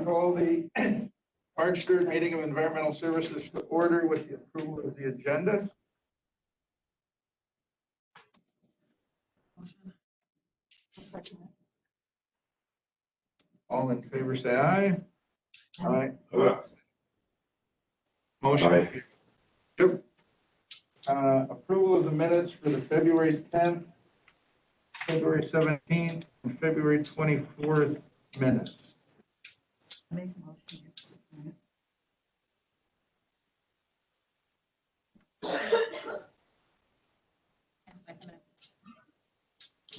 Call the March 3rd meeting of Environmental Services to order with the approval of the agenda. All in favor, say aye. Aye. Motion. Aye. Yep. Approval of the minutes for the February 10th, February 17th, and February 24th minutes. Make a motion.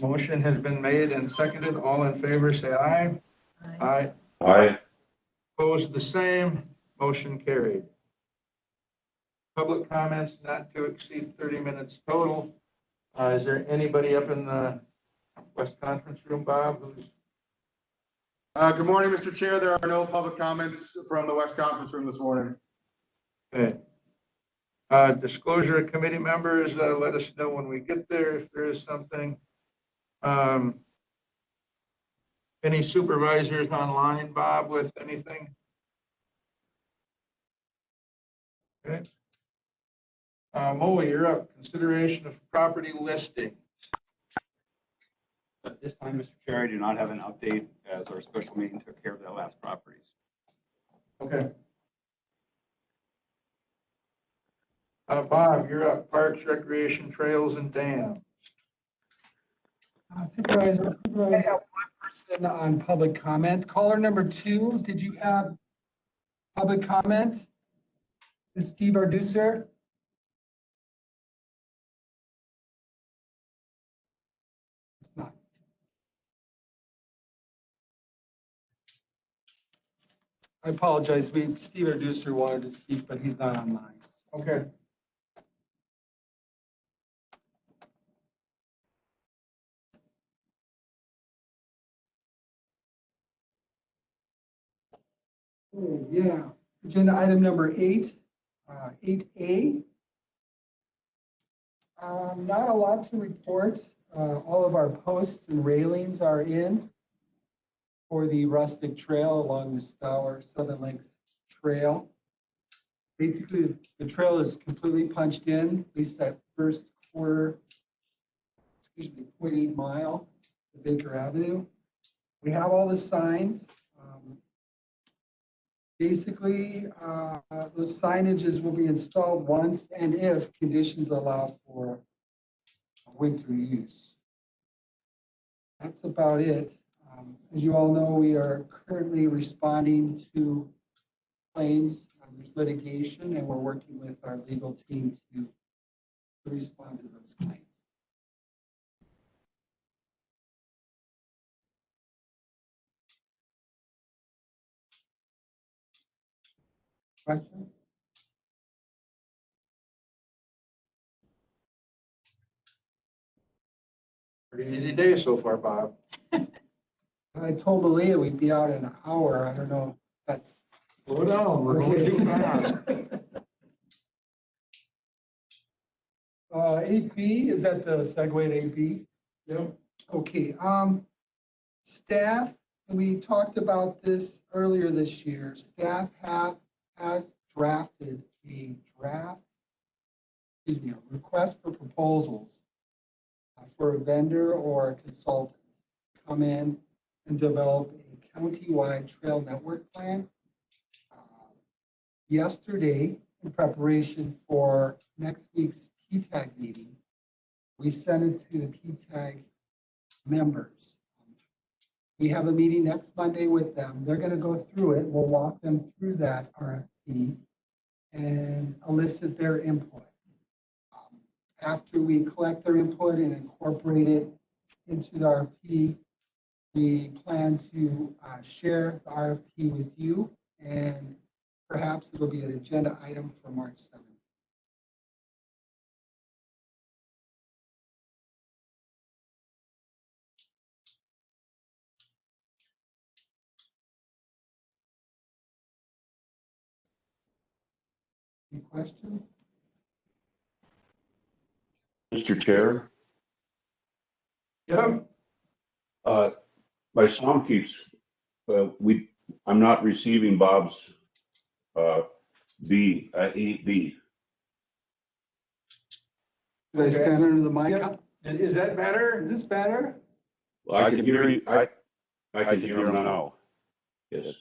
Motion has been made and seconded. All in favor, say aye. Aye. Aye. Opposed, the same. Motion carried. Public comments not to exceed 30 minutes total. Is there anybody up in the West Conference Room, Bob, who's? Good morning, Mr. Chair. There are no public comments from the West Conference Room this morning. Okay. Disclosure of committee members, let us know when we get there if there is something. Any supervisors online, Bob, with anything? Okay. Mo, you're up. Consideration of property listing. At this time, Mr. Chair, I do not have an update as our special meeting took care of that last properties. Okay. Bob, you're up. Parks, recreation, trails, and dams. Supervisor, I have one person on public comment. Caller number 2, did you have public comment? This is Steve Arducer. It's not. I apologize. Steve Arducer wanted to speak, but he's not online. Okay. Oh, yeah. Agenda item number 8, 8A. Not a lot to report. All of our posts and railings are in for the rustic trail along the Stour Southern Lakes Trail. Basically, the trail is completely punched in, at least that first quarter, 0.8 mile to Baker Avenue. We have all the signs. Basically, those signages will be installed once and if conditions allow for winter use. That's about it. As you all know, we are currently responding to claims. There's litigation, and we're working with our legal team to respond to those claims. Questions? Pretty easy day so far, Bob. I told Malia we'd be out in an hour. I don't know if that's. Slow down, we're going too fast. 8B, is that the segue to 8B? Yep. Okay, staff, and we talked about this earlier this year, staff has drafted a request for proposals for a vendor or a consultant to come in and develop a county-wide trail network plan. Yesterday, in preparation for next week's PTAG meeting, we sent it to the PTAG members. We have a meeting next Monday with them. They're going to go through it. We'll walk them through that RFP and elicit their input. After we collect their input and incorporate it into the RFP, we plan to share the RFP with you, and perhaps it'll be an agenda item for March 7th. Any questions? Mr. Chair, Yep. my son keeps, we I'm not receiving Bob's, B, 8B. Did I stand under the mic? Yep. Is that better? Is this better? I can hear you, I can hear him now. Yes.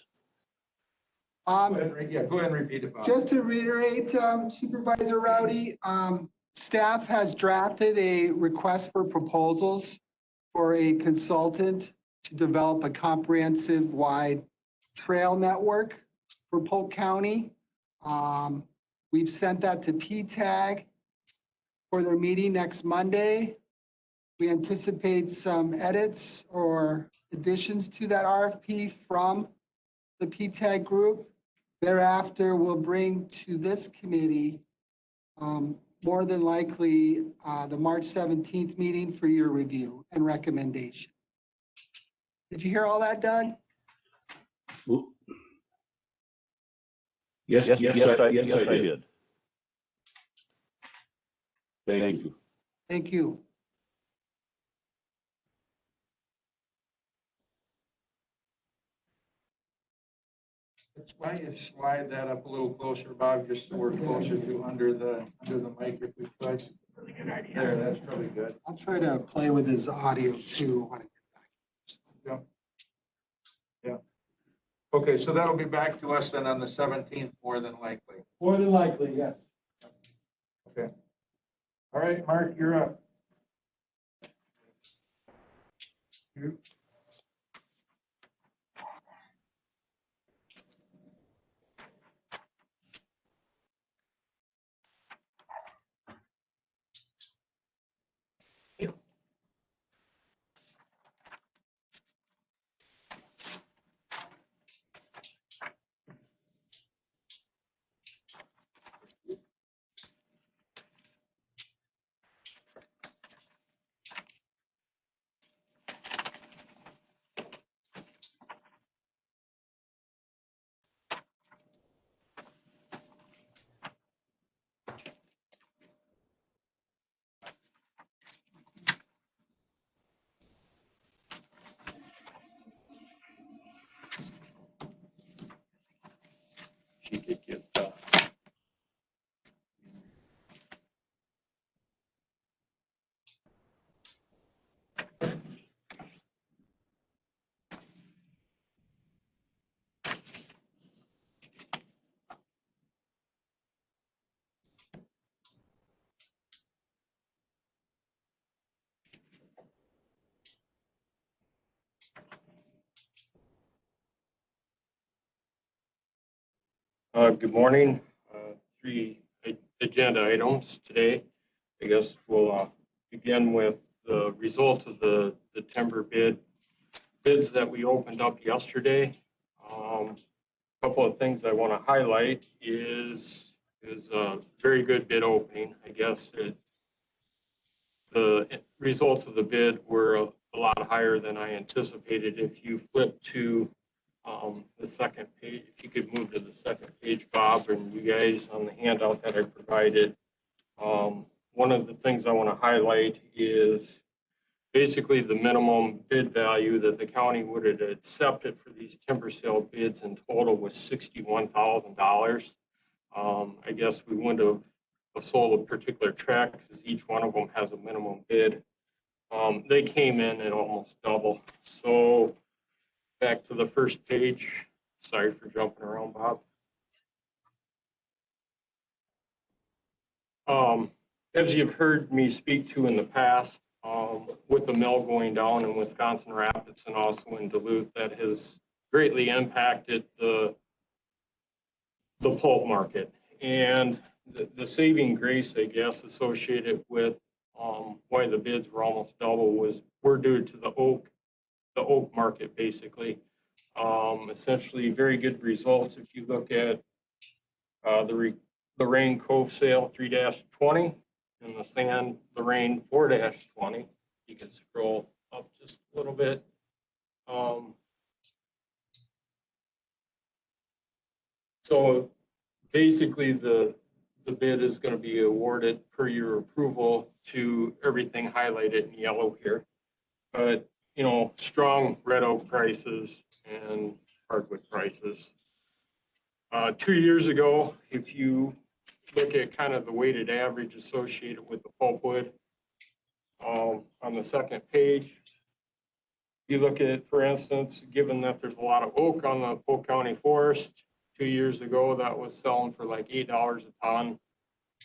Go ahead and repeat it, Bob. Just to reiterate, Supervisor Rowdy, staff has drafted a request for proposals for a consultant to develop a comprehensive wide trail network for Polk County. We've sent that to PTAG for their meeting next Monday. We anticipate some edits or additions to that RFP from the PTAG group. Thereafter, we'll bring to this committee, more than likely, the March 17th meeting for your review and recommendation. Did you hear all that, Doug? Yes, I did. Thank you. Thank you. Why don't you slide that up a little closer, Bob, just so we're closer to under the mic if we could. Really good idea. There, that's really good. I'll try to play with his audio too when I get back. Yeah. Okay, so that'll be back to us then on the 17th, more than likely. More than likely, yes. Okay. All right, Mark, you're up. Good morning. Three agenda items today. I guess we'll begin with the results of the timber bids that we opened up yesterday. A couple of things I want to highlight is a very good bid opening. I guess the results of the bid were a lot higher than I anticipated. If you flip to the second page, if you could move to the second page, Bob, and you guys on the handout that I provided. One of the things I want to highlight is basically the minimum bid value that the county would have accepted for these timber sale bids in total was $61,000. I guess we wouldn't have sold a particular tract because each one of them has a minimum bid. They came in at almost double. So back to the first page. Sorry for jumping around, Bob. As you've heard me speak to in the past, with the mill going down in Wisconsin Rapids and also in Duluth, that has greatly impacted the pulp market. And the saving grace, I guess, associated with why the bids were almost double were due to the oak market, basically. Essentially, very good results. If you look at the Rain Cove sale 3-20 and the Rain 4-20, you can scroll up just a little bit. So basically, the bid is going to be awarded per your approval to everything highlighted in yellow here. But, you know, strong red oak prices and hardwood prices. 2 years ago, if you look at kind of the weighted average associated with the pulpwood, on the second page, you look at, for instance, given that there's a lot of oak on the Polk County forest, 2 years ago, that was selling for like $8 a ton.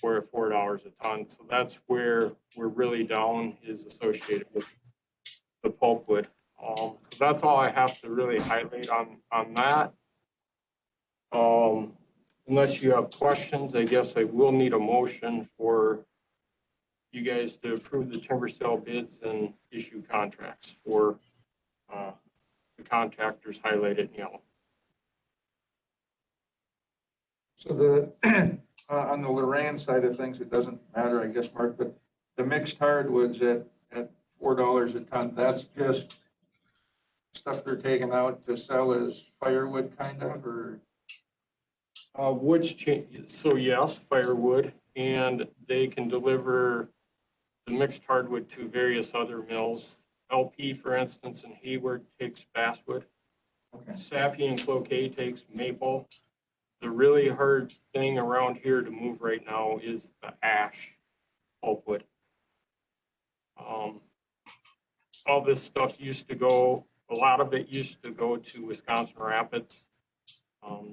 We're at $4 a ton. So that's where we're really down, is associated with the pulpwood. So that's all I have to really highlight on that. Unless you have questions, I guess I will need a motion for you guys to approve the timber sale bids and issue contracts for the contractors highlighted in yellow. So the, on the Lorraine side of things, it doesn't matter, I guess, Mark, but the mixed hardwoods at $4 a ton, that's just stuff they're taking out to sell as firewood kind of, or? Woods change, so yes, firewood, and they can deliver the mixed hardwood to various other mills. LP, for instance, in Hayward takes basswood. Okay. Sappy and Cloquet takes maple. The really hard thing around here to move right now is the ash pulpwood. All this stuff used to go, a lot of it used to go to Wisconsin Rapids.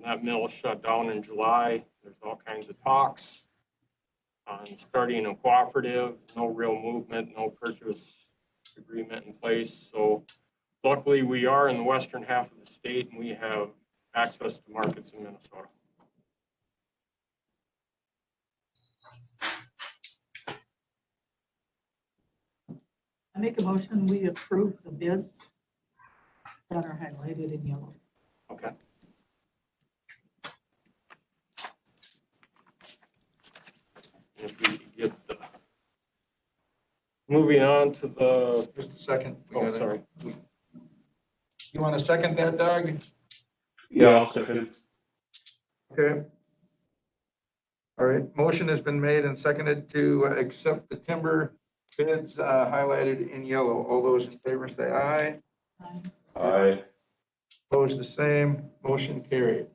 That mill shut down in July. There's all kinds of talks on starting a cooperative, no real movement, no purchase agreement in place. So luckily we are in the western half of the state and we have access to markets in Minnesota. I make a motion, we approve the bids that are highlighted in yellow. Okay. If we could get the, moving on to the, Just a second. We oh, gotta- sorry. You want to second that, Doug? Yeah, I'll second. Okay. All right, motion has been made and seconded to accept the timber bids highlighted in yellow. All those in favor say aye. Aye. Opposed, the same. Motion carried.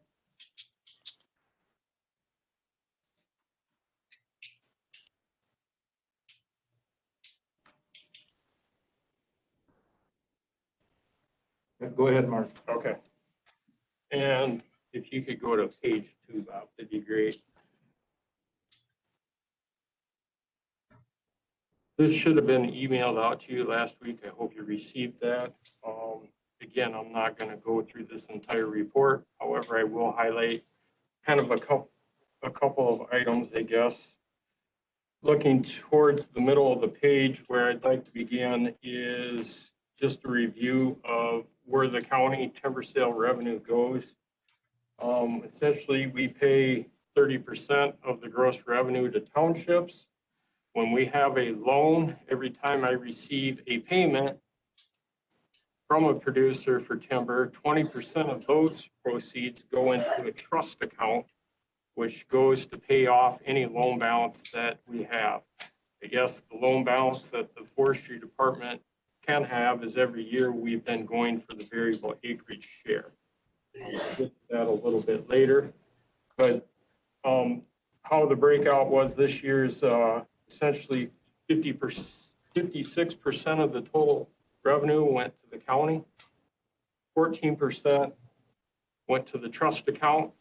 Go ahead, Mark. Okay. And if you could go to page 2, Bob, that'd be great. This should have been emailed out to you last week. I hope you received that. Again, I'm not going to go through this entire report. However, I will highlight kind of a couple of items, I guess. Looking towards the middle of the page, where I'd like to begin is just a review of where the county timber sale revenue goes. Essentially, we pay 30% of the gross revenue to townships. When we have a loan, every time I receive a payment from a producer for timber, 20% of those proceeds go into a trust account, which goes to pay off any loan balance that we have. I guess the loan balance that the forestry department can have is every year we've been going for the variable acreage share. I'll get to that a little bit later. But how the breakout was this year is essentially 56% of the total revenue went to the county, 14% went to the trust account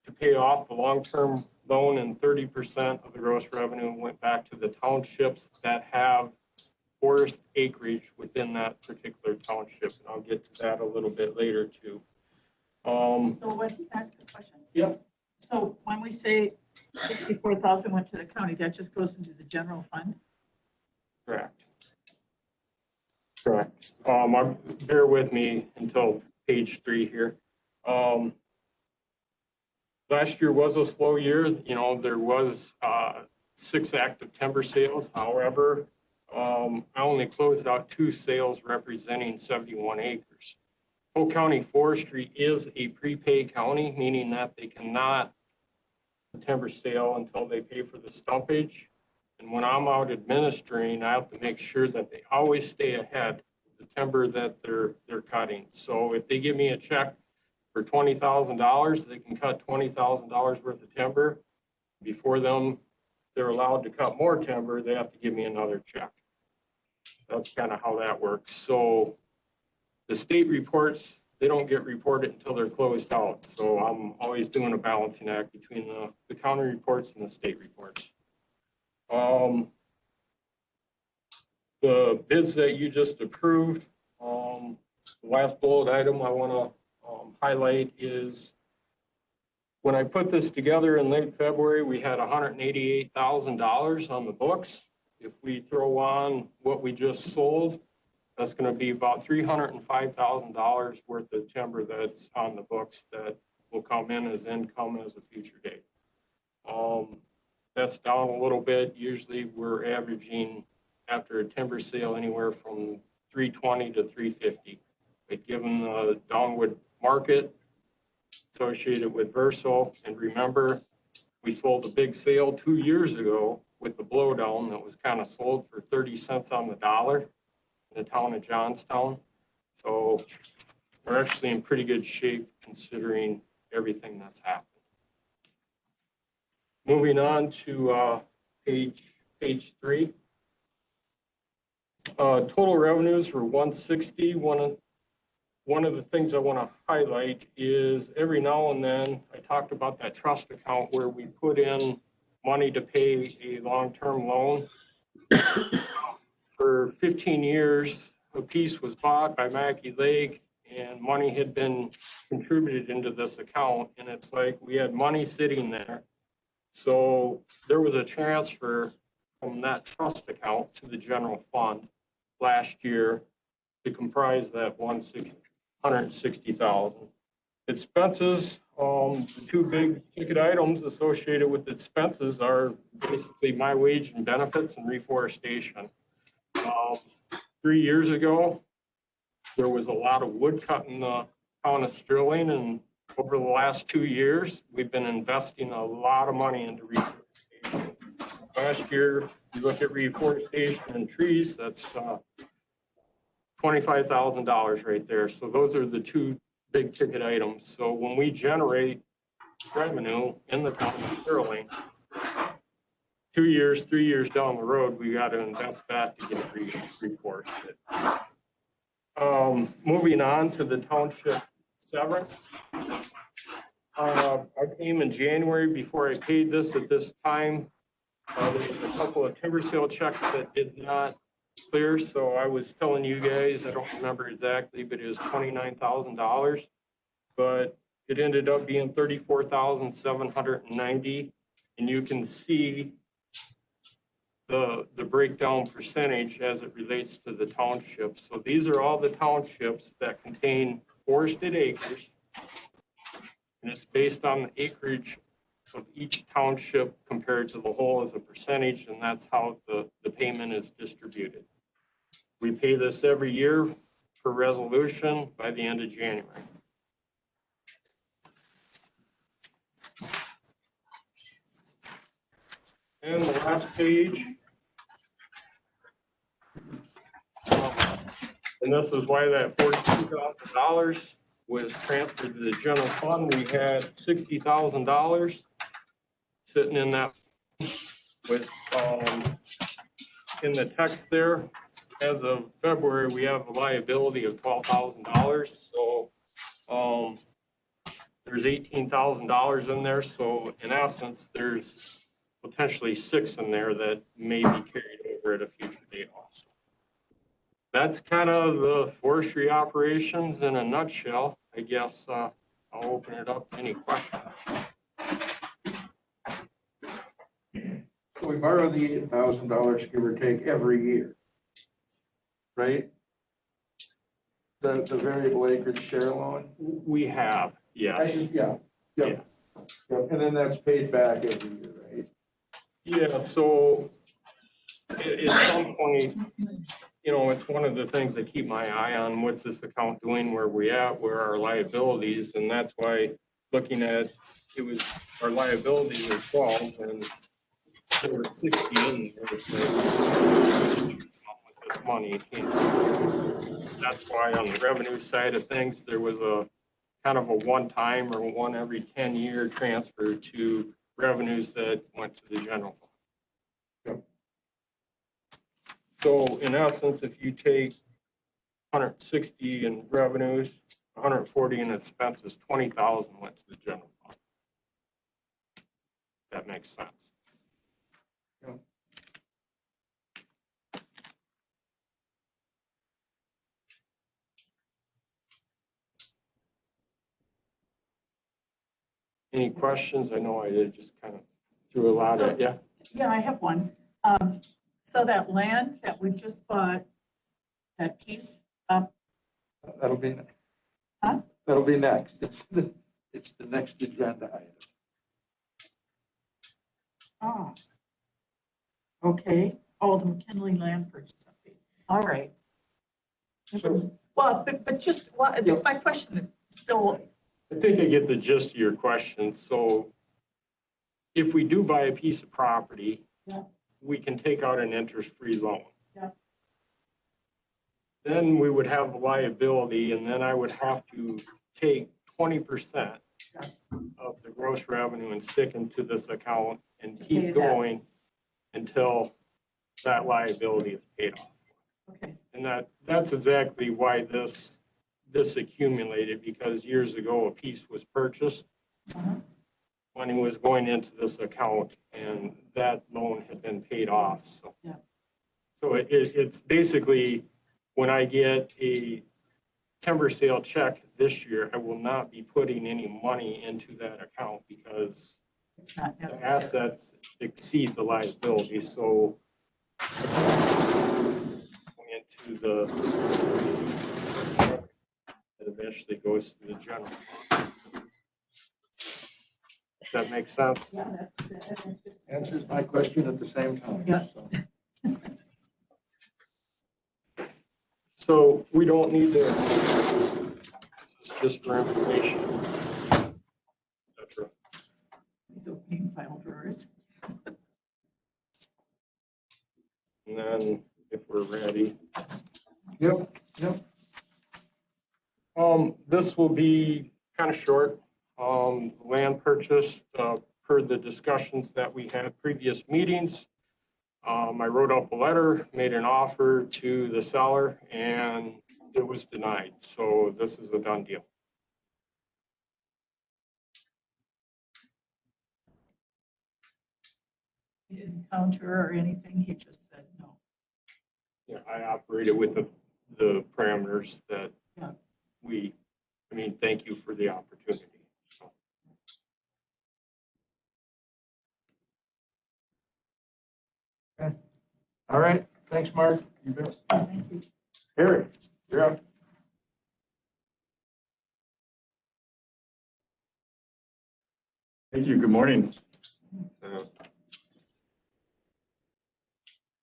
to pay off the long-term loan, and 30% of the gross revenue went back to the townships that have forest acreage within that particular township. And I'll get to that a little bit later too. So what, ask you a question? Yeah. So when we say 64,000 went to the county, that just goes into the general fund? Correct. Correct. Bear with me until page 3 here. Last year was a slow year. You know, there was 6 active timber sales. However, I only closed out 2 sales representing 71 acres. Polk County Forestry is a prepay county, meaning that they cannot timber sale until they pay for the stumpage. And when I'm out administering, I have to make sure that they always stay ahead the timber that they're cutting. So if they give me a check for $20,000, they can cut $20,000 worth of timber. Before they're allowed to cut more timber, they have to give me another check. That's kind of how that works. So the state reports, they don't get reported until they're closed out. So I'm always doing a balancing act between the county reports and the state reports. The bids that you just approved, the last bullet item I want to highlight is when I put this together in late February, we had $188,000 on the books. If we throw on what we just sold, that's going to be about $305,000 worth of timber that's on the books that will come in as income as a future date. That's down a little bit. Usually we're averaging after a timber sale anywhere from $320 to $350. But given the downward market associated with Verso, and remember, we sold a big sale 2 years ago with the blowdown that was kind of sold for 30 cents on the dollar in the town of Johnstown. So we're actually in pretty good shape considering everything that's happened. Moving on to page 3. Total revenues were 160. One of the things I want to highlight is every now and then I talked about that trust account where we put in money to pay a long-term loan. For 15 years, a piece was bought by Mckinley and money had been contributed into this account. And it's like we had money sitting there. So there was a transfer from that trust account to the general fund last year to comprise that $160,000. Expenses, the two big ticket items associated with expenses are basically my wage and benefits and reforestation. 3 years ago, there was a lot of wood cut in the town of Sterling, and over the last 2 years, we've been investing a lot of money into reforestation. Last year, you look at reforestation and trees, that's $25,000 right there. So those are the two big ticket items. So when we generate revenue in the town of Sterling, 2 years, 3 years down the road, we got to invest back to get reforested. Moving on to the Township Severance. I came in January before I paid this at this time. There was a couple of timber sale checks that did not clear, so I was telling you guys, I don't remember exactly, but it was $29,000. But it ended up being $34,790, and you can see the breakdown percentage as it relates to the townships. So these are all the townships that contain forested acres, and it's based on the acreage of each township compared to the whole as a percentage, and that's how the payment is distributed. We pay this every year for resolution by the end of January. And the last page, and this is why that $42,000 was transferred to the general fund. We had $60,000 sitting in that with in the text there. As of February, we have a liability of $12,000. So there's $18,000 in there. So in essence, there's potentially $6,000 in there that may be carried over at a future date also. That's kind of the forestry operations in a nutshell. I guess I'll open it up to any questions. So we borrow the $8,000, give or take, every year, right? The variable acreage share loan? We have, yes. Yeah. And then that's paid back every year, right? Yeah, so at some point, you know, it's one of the things I keep my eye on. What's this account doing? Where we at? Where are our liabilities? And that's why looking at it was our liability was 12 and there were 60 in there. So with this money, it came. that's why on the revenue side of things, there was a kind of a one-time or one every 10-year transfer to revenues that went to the general fund. So in essence, if you take 160 in revenues, 140 in expenses, 20,000 went to the general fund. That makes sense. Any questions? I know I did just kind of threw a lot at you. Yeah, I have one. So that land that we just bought, that piece up, That'll be, Huh? that'll be next. It's the next agenda item. oh. Okay, oh, the McKinley land purchase. Okay. All right. So- Well, but just, my question is still, I think I get the gist of your question. So if we do buy a piece of property, Yeah. we can take out an interest-free loan. Yeah. Then we would have a liability, and then I would have to take 20% of the gross revenue and stick into this account and To pay keep that. going until that liability is paid off. okay, And that's exactly why this accumulated, because years ago, a piece was purchased, uh-huh. money was going into this account, and that loan had been paid off, so. Yeah. So it's basically, when I get a timber sale check this year, I will not be putting any money into that account because It's not the necessary. assets exceed the liability, so going into the, it eventually goes to the general fund. Does that make sense? Yeah, that's it. Answers my question at the same time. Yeah. So. So we don't need to, this is just for information, et cetera. These opening file drawers. And then if we're ready. Yep. This will be kind of short. Land purchase, per the discussions that we had previous meetings. I wrote up a letter, made an offer to the seller, and it was denied. So this is a done deal. He didn't counter or anything, he just said no. Yeah, I operated with the parameters that Yeah. thank you for the opportunity. So, All right. Thanks, Mark. You bet. Thank you. Harry, you're up. Thank you. Good morning.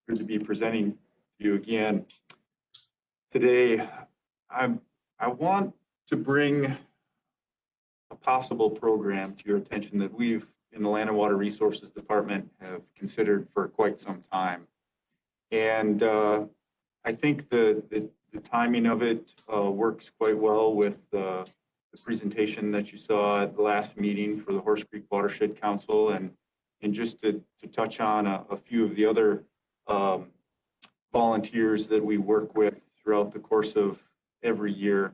Good to be presenting to you again. Today, I want to bring a possible program to your attention that we've, in the Land and Water Resources Department, have considered for quite some time. And I think the timing of it works quite well with the presentation that you saw at the last meeting for the Horse Creek Watershed Council, and just to touch on a few of the other volunteers that we work with throughout the course of every year.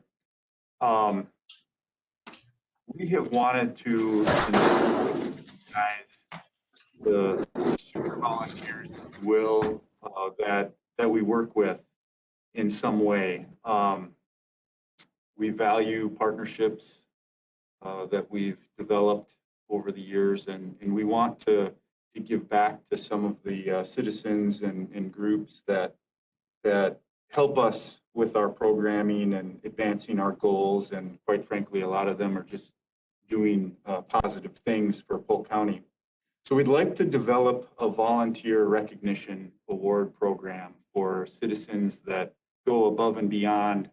We have wanted to recognize the super volunteers, if you will, that we work with in some way. We value partnerships that we've developed over the years, and we want to give back to some of the citizens and groups that help us with our programming and advancing our goals. And quite frankly, a lot of them are just doing positive things for Polk County. So we'd like to develop a volunteer recognition award program for citizens that go above and beyond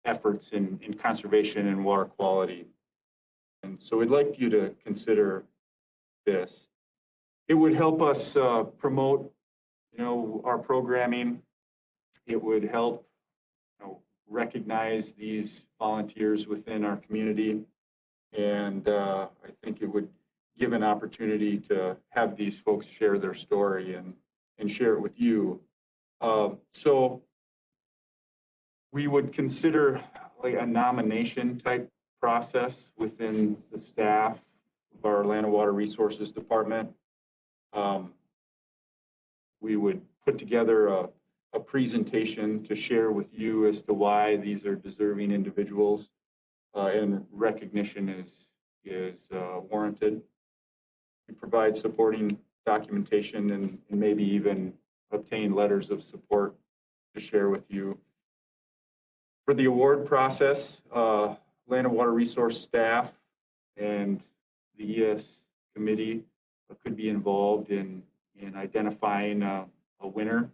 efforts in conservation and water quality. And so we'd like you to consider this. It would help us promote our programming. It would help, recognize these volunteers within our community. And I think it would give an opportunity to have these folks share their story and share it with you. So we would consider like a nomination type process within the staff of our Land and Water Resources Department. We would put together a presentation to share with you as to why these are deserving individuals, and recognition is warranted. We provide supporting documentation and maybe even obtain letters of support to share with you. For the award process, Land and Water Resource staff and the ES committee could be involved in identifying a winner,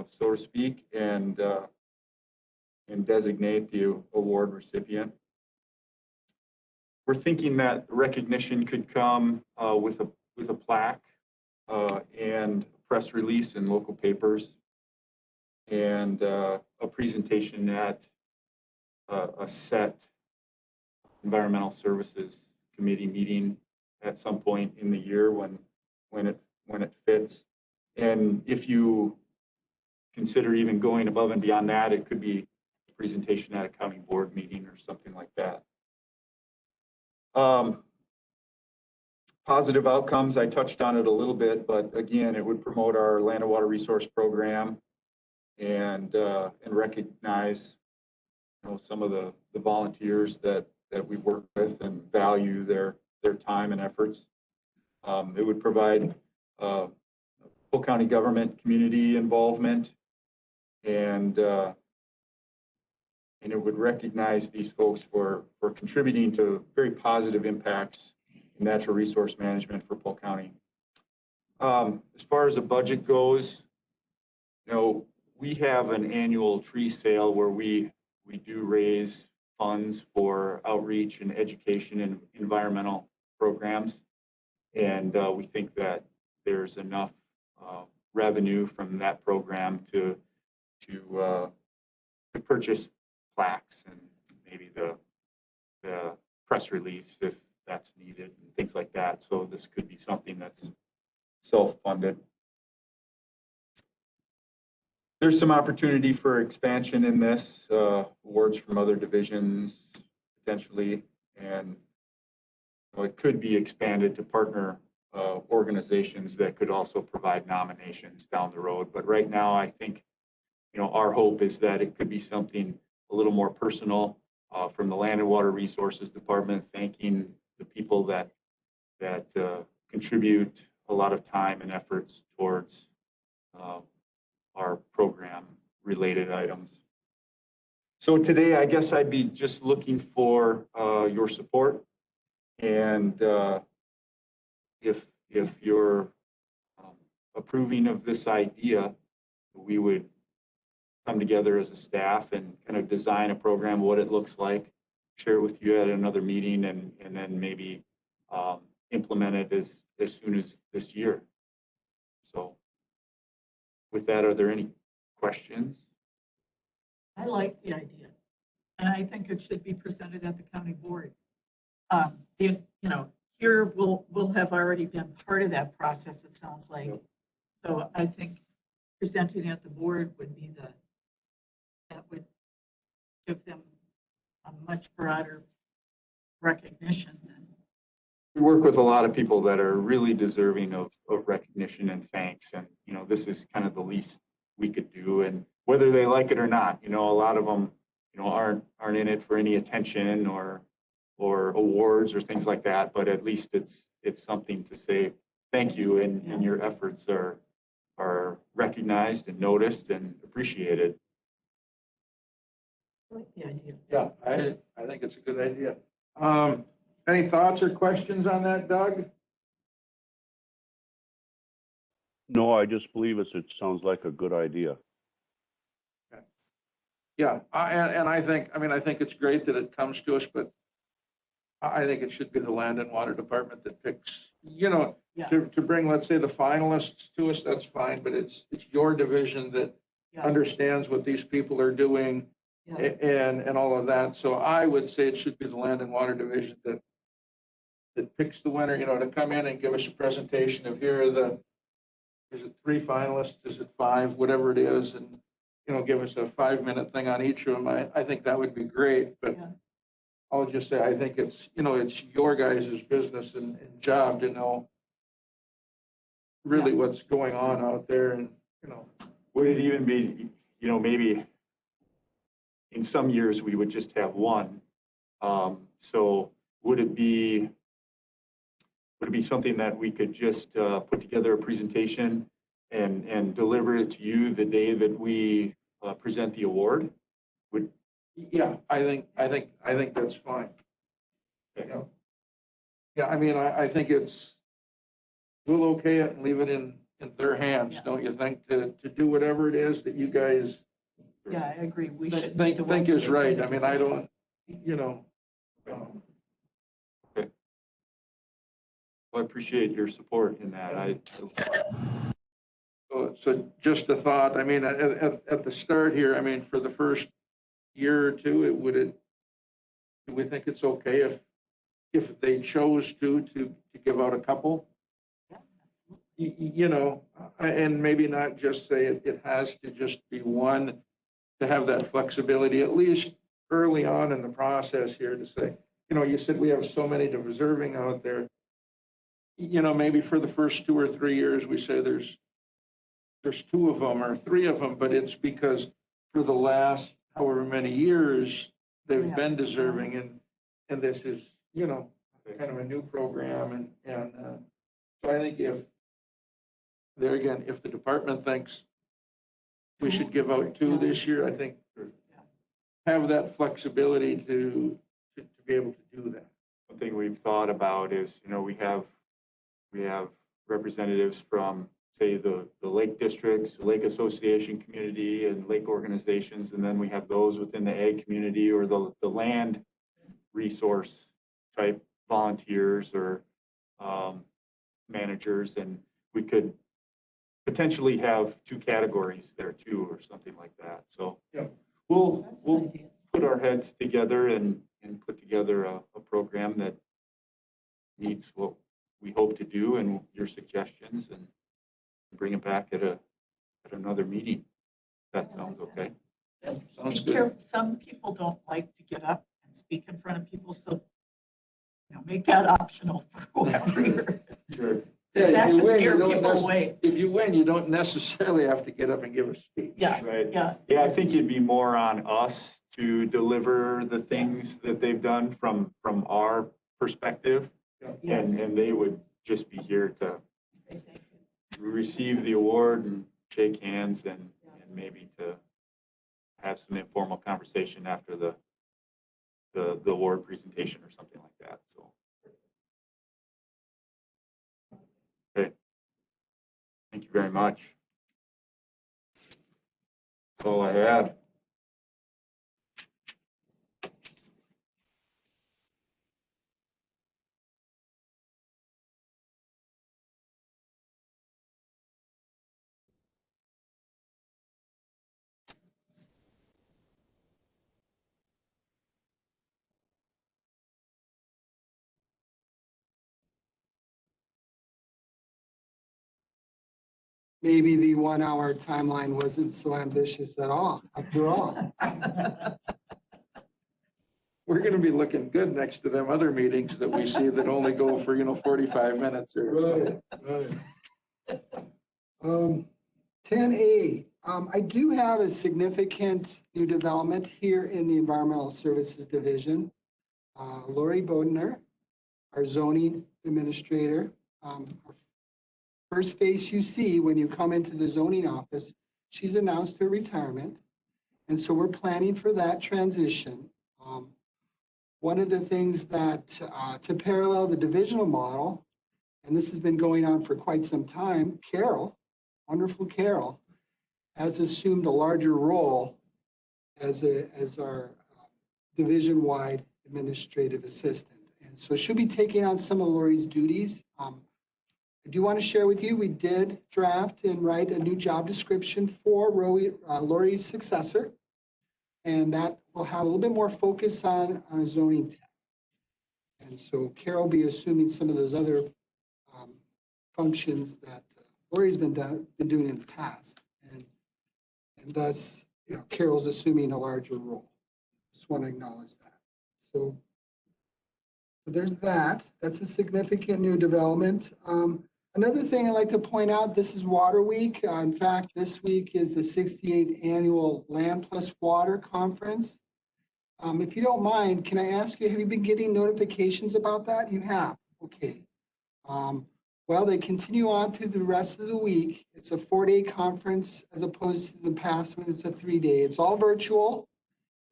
so to speak, and designate the award recipient. We're thinking that recognition could come with a plaque and a press release in local papers, and a presentation at a set environmental services committee meeting at some point in the year when it fits. And if you consider even going above and beyond that, it could be a presentation at a county board meeting or something like that. Positive outcomes, I touched on it a little bit, but again, it would promote our Land and Water Resource Program and recognize some of the volunteers that we work with and value their time and efforts. It would provide Polk County government community involvement, and it would recognize these folks for contributing to very positive impacts in natural resource management for Polk County. As far as the budget goes, we have an annual tree sale where we do raise funds for outreach and education and environmental programs. And we think that there's enough revenue from that program to purchase plaques and maybe the press release if that's needed and things like that. So this could be something that's self-funded. There's some opportunity for expansion in this, awards from other divisions potentially, and it could be expanded to partner organizations that could also provide nominations down the road. But right now, I think, our hope is that it could be something a little more personal from the Land and Water Resources Department, thanking the people that contribute a lot of time and efforts towards our program related items. So today, I guess I'd be just looking for your support, and if you're approving of this idea, we would come together as a staff and kind of design a program, what it looks like, share it with you at another meeting, and then maybe implement it as soon as this year. So with that, are there any questions? I like the idea, and I think it should be presented at the county board. Here we'll have already been part of that process, it sounds like. So I think presenting at the board would be that would give them a much broader recognition than. We work with a lot of people that are really deserving of recognition and thanks, and this is kind of the least we could do, and whether they like it or not, a lot of them aren't in it for any attention or awards or things like that, but at least it's something to say thank you, and your efforts are recognized and noticed and appreciated. I like the idea. Yeah, I think it's a good idea. Any thoughts or questions on that, Doug? No, I just believe it sounds like a good idea. Yeah, I think it's great that it comes to us, but I think it should be the Land and Water Department that picks you know, Yeah. to bring, let's say, the finalists to us, that's fine, but it's your division that Yeah. understands what these people are doing Yeah. and all of that. So I would say it should be the Land and Water Division that picks the winner, you know, to come in and give us a presentation of here are the, is it 3 finalists, is it 5, whatever it is, and, you know, give us a 5-minute thing on each of them. I think that would be great, but Yeah. I'll just say, I think it's, you know, it's your guys' business and job to know really what's going on out there and, you know. Would it even be, you know, maybe in some years we would just have one. So would it be something that we could just put together a presentation and deliver it to you the day that we present the award? Would, Yeah, I think that's fine. You know? Yeah, I mean, I think we'll okay it and leave it in their hands, Yeah. don't you think, to do whatever it is that you guys Yeah, I agree. We should. be the think ones is making right. the I mean, I decision. don't, you know. um, well, I appreciate your support in that. So just a thought, I mean, at the start here, I mean, for the first year or two, do we think it's okay if they chose to give out a couple? Yeah, You know, and maybe not just say it has to just be one, to have that flexibility, at least early on in the process here to say, you know, you said we have so many deserving out there. You know, maybe for the first 2 or 3 years, we say there's 2 of them or 3 of them, but it's because for the last however many years, they've been deserving and this is, you know, kind of a new program and so I think there again, if the department thinks we should give out 2 this year, I think have that flexibility to be able to do that. One thing we've thought about is, you know, we have representatives from, say, the lake districts, the lake association community and lake organizations, and then we have those within the ag community or the land resource type volunteers or managers, and we could potentially have 2 categories there too, or something like that. So Yeah. we'll That's a good idea. put our heads together and put together a program that meets what we hope to do and your suggestions and bring it back at another meeting. That sounds okay. Just Sounds be good. careful. Some people don't like to get up and speak in front of people, so, you know, make that optional for whoever you're. Sure. Yeah, That if you could win, scare you don't people away. if you win, you don't necessarily have to get up and give a speech. Yeah, Right. yeah. Yeah, I think it'd be more on us to deliver the things that they've done from our perspective. Yes. And they would just be here to Say thank you. receive the award and shake hands and maybe to have some informal conversation after the award presentation or something like that, so. Okay. Thank you very much. That's all I had. Maybe the 1-hour timeline wasn't so ambitious at all, after all. We're going to be looking good next to them other meetings that we see that only go for, 45 minutes or so. Right. 10A, I do have a significant new development here in the Environmental Services Division. Lori Bodner, our zoning administrator, first face you see when you come into the zoning office, she's announced her retirement. And so we're planning for that transition. One of the things that, to parallel the divisional model, and this has been going on for quite some time, Carol, wonderful Carol, has assumed a larger role as our division-wide administrative assistant. And so she'll be taking on some of Lori's duties. I do want to share with you, we did draft and write a new job description for Lori's successor. And that will have a little bit more focus on a zoning tab. And so Carol will be assuming some of those other functions that Lori's been doing in the past. And thus, Carol's assuming a larger role. Just want to acknowledge that. So there's that. That's a significant new development. Another thing I'd like to point out, this is Water Week. In fact, this week is the 68th Annual Land Plus Water Conference. If you don't mind, can I ask you, have you been getting notifications about that? You have? Okay. Well, they continue on through the rest of the week. It's a 4-day conference as opposed to the past when it's a 3-day. It's all virtual.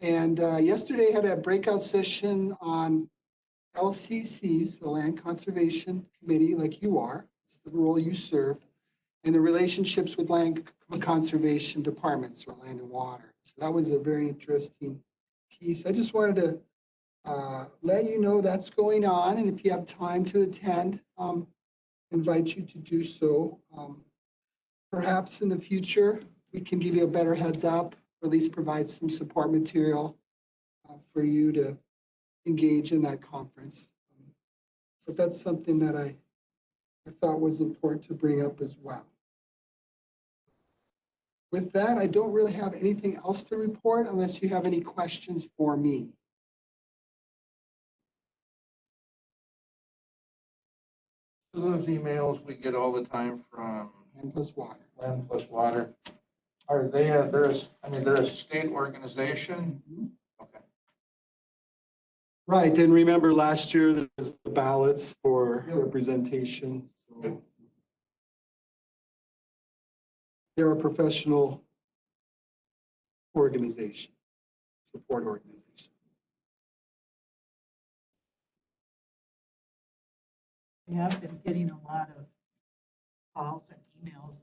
And yesterday I had a breakout session on LCCs, the Land Conservation Committee, like you are. It's the role you serve, and the relationships with land conservation departments or land and water. So that was a very interesting piece. I just wanted to let you know that's going on, and if you have time to attend, invite you to do so. Perhaps in the future, we can give you a better heads up, or at least provide some support material for you to engage in that conference. But that's something that I thought was important to bring up as well. With that, I don't really have anything else to report unless you have any questions for me. So those emails we get all the time from Land Plus Water. Land Plus Water, are they, they're a state organization? Okay. Right, and remember last year there was the ballots for representation. So they're a professional organization, support organization. We have been getting a lot of calls and emails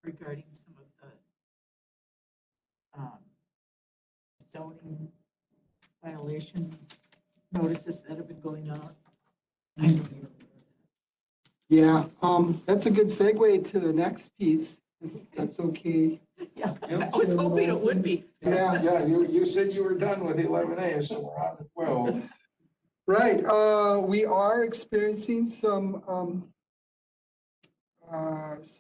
regarding some of the zoning violation notices that have been going on. I know you're aware of Yeah, that's a good segue to the next piece, if that's okay. that. Yeah, I was hoping it would be. Yeah. Yeah, you said you were done with 11A, so we're on to 12. Right, we are experiencing some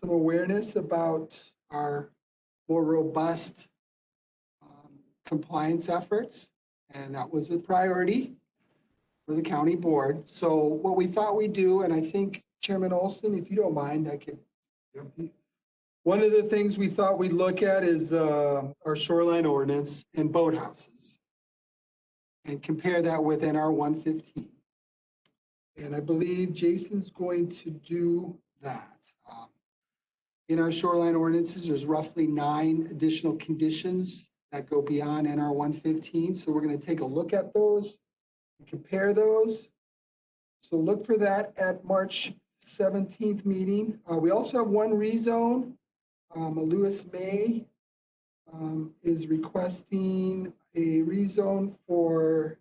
awareness about our more robust compliance efforts, and that was a priority for the county board. So what we thought we'd do, and I think Chairman Olson, if you don't mind, I could. One of the things we thought we'd look at is our shoreline ordinance and boathouses, and compare that with NR 115. And I believe Jason's going to do that. In our shoreline ordinances, there's roughly 9 additional conditions that go beyond NR 115. So we're going to take a look at those and compare those. So look for that at March 17th meeting. We also have one rezone. Lewis May is requesting a rezone for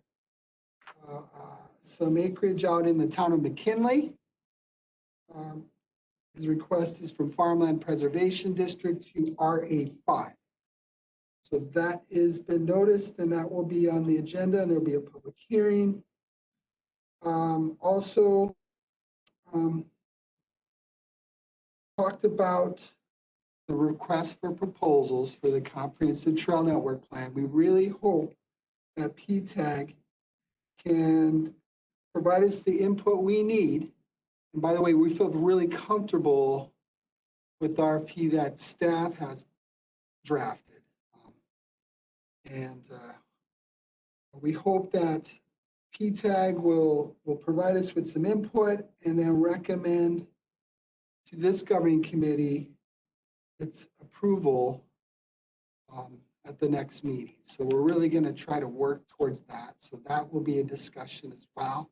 some acreage out in the town of McKinley. His request is from Farmland Preservation District to RA5. So that has been noticed, and that will be on the agenda, and there'll be a public hearing. Also, talked about the request for proposals for the comprehensive trail network plan. We really hope that PTAG can provide us the input we need. And by the way, we feel really comfortable with the RFP that staff has drafted. We hope that PTAG will provide us with some input and then recommend to this governing committee its approval at the next meeting. So we're really going to try to work towards that. So that will be a discussion as well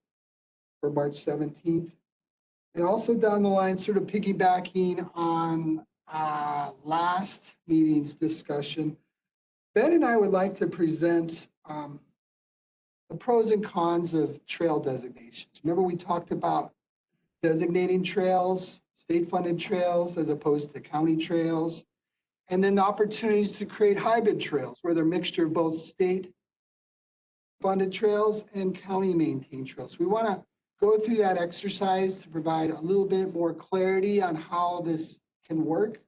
for March 17th. And also down the line, sort of piggybacking on last meeting's discussion, Ben and I would like to present the pros and cons of trail designations. Remember we talked about designating trails state-funded trails as opposed to county trails. And then the opportunities to create hybrid trails where they're a mixture of both state-funded trails and county-maintained trails. We want to go through that exercise to provide a little bit more clarity on how this can work.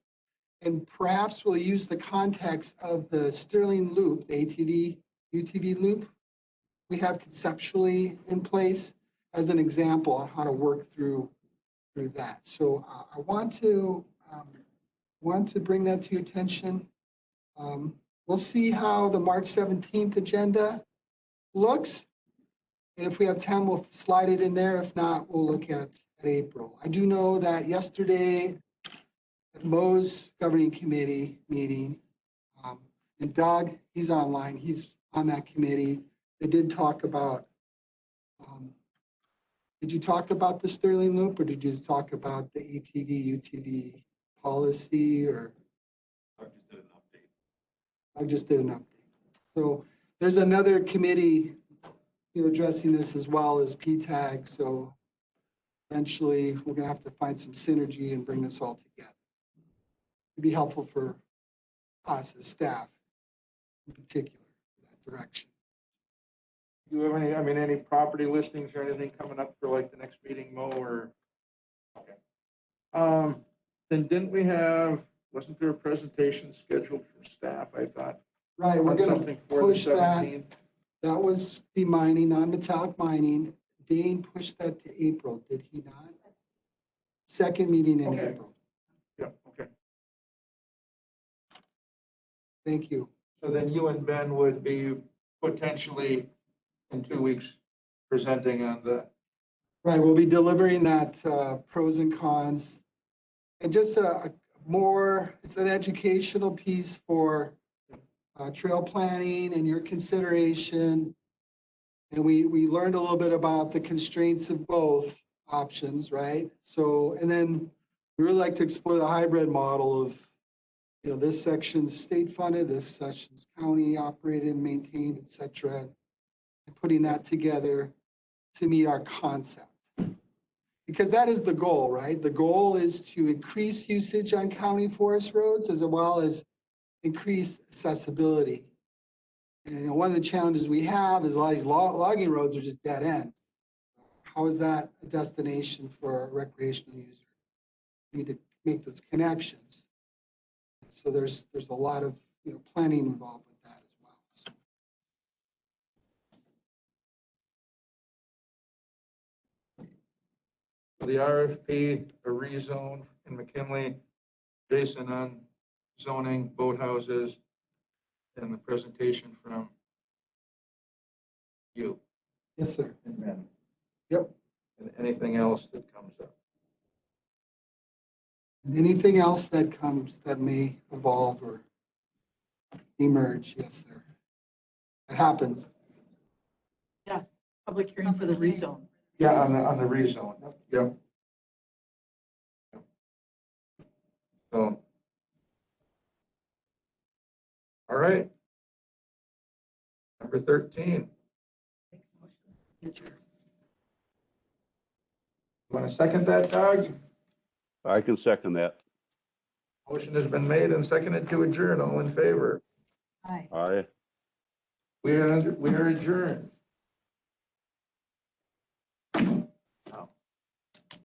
And perhaps we'll use the context of the Sterling Loop, the ATV, UTV loop we have conceptually in place as an example on how to work through that. So I want to bring that to your attention. We'll see how the March 17th agenda looks. And if we have time, we'll slide it in there. If not, we'll look at April. I do know that yesterday at Mo's governing committee meeting, and Doug, he's online, he's on that committee. They did talk about, did you talk about the Sterling Loop or did you talk about the ATV, UTV policy or? I just did an update. So there's another committee, addressing this as well as PTAG. So eventually we're going to have to find some synergy and bring this all together. It'd be helpful for us as staff in particular, that direction. Do you have any property listings or anything coming up for like the next meeting, Mo, or? Okay. Then didn't we wasn't there a presentation scheduled for staff, I thought? Right, we're going to Something for the push that. 17th? That was the mining, non-metallic mining. Dane pushed that to April, did he not? Second meeting in Okay. April. Yeah, okay. Thank you. So then you and Ben would be potentially in 2 weeks presenting on the, Right, we'll be delivering that pros and cons. And just it's an educational piece for trail planning and your consideration. And we learned a little bit about the constraints of both options, right? So, and then we really like to explore the hybrid model of, this section's state funded, this section's county operated and maintained, et cetera, and putting that together to meet our concept. Because that is the goal, right? The goal is to increase usage on county forest roads as well as increase accessibility. And one of the challenges we have is a lot of these logging roads are just dead ends. How is that a destination for a recreational user? We need to make those connections. So there's a lot of planning involved with that as well. the RFP, a rezone in McKinley, Jason on zoning, boathouses, and the presentation from you Yes, sir. and Ben. Yep. And anything else that comes up. And anything else that comes that may evolve or emerge, yes, sir. It happens. Yeah, public hearing for the rezone. Yeah, on the rezone. Yep. So. All right. Number 13. Want to second that, Doug? I can second that. Motion has been made and seconded to adjourn. All in favor? Hi. Aye. We are adjourned.